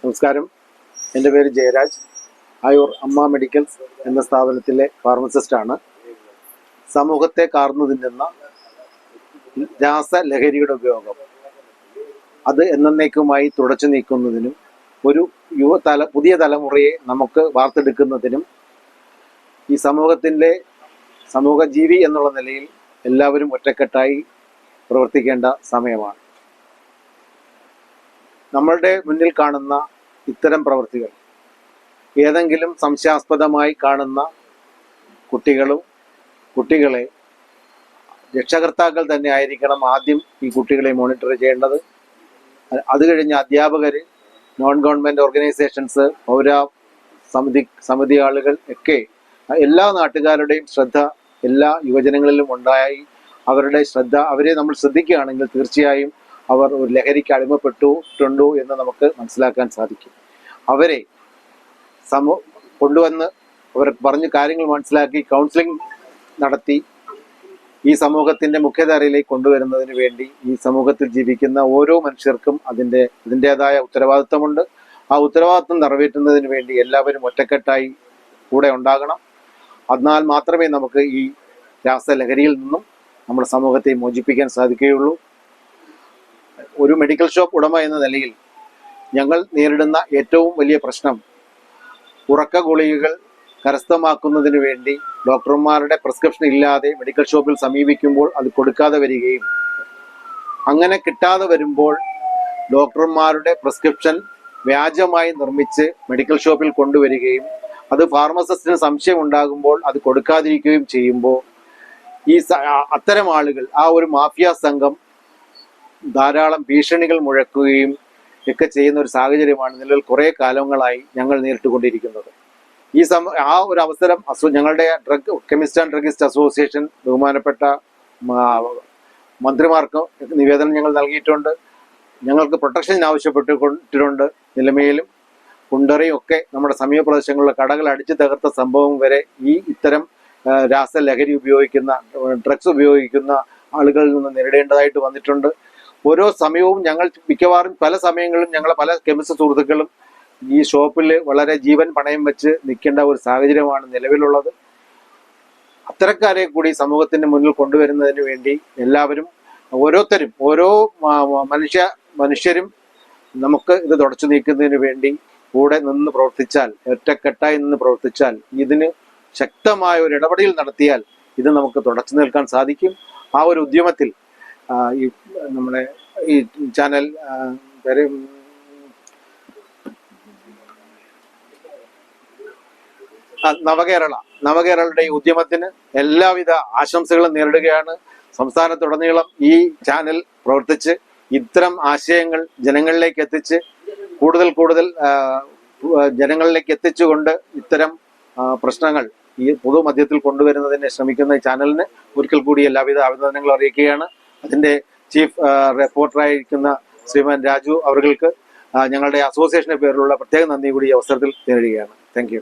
നമസ്കാരം. എൻ്റെ പേര് ജയരാജ്. ആയൂർ അമ്മ മെഡിക്കൽസ് എന്ന സ്ഥാപനത്തിലെ ഫാർമസിസ്റ്റാണ്. സമൂഹത്തെ കാർന്നു തിന്നുന്ന രാസലഹരിയുടെ ഉപയോഗം അത് എന്നേക്കുമായി തുടച്ചു നീക്കുന്നതിനും ഒരു പുതിയ തലമുറയെ നമുക്ക് വാർത്തെടുക്കുന്നതിനും ഈ സമൂഹജീവി എന്നുള്ള നിലയിൽ എല്ലാവരും ഒറ്റക്കെട്ടായി പ്രവർത്തിക്കേണ്ട സമയമാണ്. നമ്മളുടെ മുന്നിൽ കാണുന്ന ഇത്തരം പ്രവൃത്തികൾ ഏതെങ്കിലും സംശയാസ്പദമായി കാണുന്ന കുട്ടികളെ രക്ഷകർത്താക്കൾ തന്നെ ആയിരിക്കണം ആദ്യം ഈ കുട്ടികളെ മോണിറ്റർ ചെയ്യേണ്ടത്. അത് കഴിഞ്ഞ് അധ്യാപകർ, നോൺ ഗവൺമെൻറ് ഓർഗനൈസേഷൻസ്, സമിതി ആളുകൾ ഒക്കെ എല്ലാ നാട്ടുകാരുടെയും ശ്രദ്ധ എല്ലാ യുവജനങ്ങളിലും ഉണ്ടായി അവരെ നമ്മൾ ശ്രദ്ധിക്കുകയാണെങ്കിൽ തീർച്ചയായും അവർ ഒരു ലഹരിക്ക് അടിമപ്പെട്ടിട്ടുണ്ടോ എന്ന് നമുക്ക് മനസ്സിലാക്കാൻ സാധിക്കും. അവരെ കൊണ്ടുവന്ന് അവർ പറഞ്ഞ് കാര്യങ്ങൾ മനസ്സിലാക്കി കൗൺസിലിംഗ് നടത്തി ഈ സമൂഹത്തിൻ്റെ മുഖ്യധാരയിലേക്ക് കൊണ്ടുവരുന്നതിന് വേണ്ടി ഈ സമൂഹത്തിൽ ജീവിക്കുന്ന ഓരോ മനുഷ്യർക്കും അതിൻ്റെതായ ഉത്തരവാദിത്വമുണ്ട്. ആ ഉത്തരവാദിത്വം നിറവേറ്റുന്നതിന് വേണ്ടി എല്ലാവരും ഒറ്റക്കെട്ടായി കൂടെ ഉണ്ടാകണം. എന്നാൽ മാത്രമേ നമുക്ക് ഈ രാസലഹരിയിൽ നിന്നും നമ്മുടെ സമൂഹത്തെ മോചിപ്പിക്കാൻ സാധിക്കുകയുള്ളൂ. ഒരു മെഡിക്കൽ ഷോപ്പ് ഉടമ എന്ന നിലയിൽ ഞങ്ങൾ നേരിടുന്ന ഏറ്റവും വലിയ പ്രശ്നം ഉറക്ക ഗുളികകൾ കരസ്ഥമാക്കുന്നതിന് വേണ്ടി ഡോക്ടർമാരുടെ പ്രിസ്ക്രിപ്ഷൻ ഇല്ലാതെ മെഡിക്കൽ ഷോപ്പിൽ സമീപിക്കുമ്പോൾ അത് കൊടുക്കാതെ വരികയും അങ്ങനെ കിട്ടാതെ വരുമ്പോൾ ഡോക്ടർമാരുടെ പ്രിസ്ക്രിപ്ഷൻ വ്യാജമായി നിർമ്മിച്ച് മെഡിക്കൽ ഷോപ്പിൽ കൊണ്ടുവരികയും അത് ഫാർമസിസ്റ്റിന് സംശയം ഉണ്ടാകുമ്പോൾ അത് കൊടുക്കാതിരിക്കുകയും ചെയ്യുമ്പോൾ അത്തരം ആളുകൾ, ആ ഒരു മാഫിയ സംഘം ധാരാളം ഭീഷണികൾ മുഴക്കുകയും ഒക്കെ ചെയ്യുന്ന ഒരു സാഹചര്യമാണ് നിലവിൽ കുറേ കാലങ്ങളായി ഞങ്ങൾ നേരിട്ടുകൊണ്ടിരിക്കുന്നത്. ആ ഒരു അവസരം ഞങ്ങളുടെ കെമിസ്റ്റ് ആൻഡ് ഡ്രഗിസ്റ്റ് അസോസിയേഷൻ ബഹുമാനപ്പെട്ട മന്ത്രിമാർക്ക് നിവേദനം ഞങ്ങൾ നൽകിയിട്ടുണ്ട്. ഞങ്ങൾക്ക് പ്രൊട്ടക്ഷൻ ആവശ്യപ്പെട്ടിട്ടുണ്ട്. നിലമേലും കുണ്ടറയും ഒക്കെ നമ്മുടെ സമീപ പ്രദേശങ്ങളിലെ കടകൾ അടിച്ചു തകർത്ത സംഭവം വരെ ഇത്തരം രാസലഹരി ഡ്രഗ്സ് ഉപയോഗിക്കുന്ന ആളുകളിൽ നിന്ന് നേരിടേണ്ടതായിട്ട് വന്നിട്ടുണ്ട്. ഓരോ സമയവും മിക്കവാറും പല സമയങ്ങളിലും ഞങ്ങളെ പല കെമിസ്റ്റ് സുഹൃത്തുക്കളും ഈ ഷോപ്പിൽ വളരെ ജീവൻ പണയം വെച്ച് നിൽക്കേണ്ട ഒരു സാഹചര്യമാണ് നിലവിലുള്ളത്. അത്തരക്കാരെ കൂടി സമൂഹത്തിന്റെ മുന്നിൽ കൊണ്ടുവരുന്നതിന് വേണ്ടി എല്ലാവരും ഓരോ മനുഷ്യരും നമുക്ക് ഇത് തുടച്ചു നീക്കുന്നതിന് വേണ്ടി കൂടെ നിന്ന് പ്രവർത്തിച്ചാൽ, ഒറ്റക്കെട്ടായി നിന്ന് പ്രവർത്തിച്ചാൽ, ഇതിന് ശക്തമായ ഒരു ഇടപെടൽ നടത്തിയാൽ ഇത് നമുക്ക് തുടച്ചു നിൽക്കാൻ സാധിക്കും. ആ ഒരു ഉദ്യമത്തിൽ നമ്മുടെ ഈ ചാനൽ നവകേരളയുടെ ഈ ഉദ്യമത്തിന് എല്ലാവിധ ആശംസകളും നേരിടുകയാണ്. സംസ്ഥാനത്തുടനീളം ഈ ചാനൽ പ്രവർത്തിച്ച് ഇത്തരം ആശയങ്ങൾ ജനങ്ങളിലേക്ക് എത്തിച്ച് കൂടുതൽ ജനങ്ങളിലേക്ക് എത്തിച്ചുകൊണ്ട് ഇത്തരം പ്രശ്നങ്ങൾ ഈ പൊതുമധ്യത്തിൽ കൊണ്ടുവരുന്നതിനെ ശ്രമിക്കുന്ന ഈ ചാനലിന് ഒരിക്കൽ കൂടി എല്ലാവിധ അഭിനന്ദനങ്ങളും അറിയിക്കുകയാണ്. അതിൻ്റെ ചീഫ് റിപ്പോർട്ടറായിരിക്കുന്ന ശ്രീമാൻ രാജു അവർക്ക് ഞങ്ങളുടെ അസോസിയേഷന്റെ പേരിലുള്ള പ്രത്യേക നന്ദി കൂടി ഈ അവസരത്തിൽ നേരിടുകയാണ്. Thank you.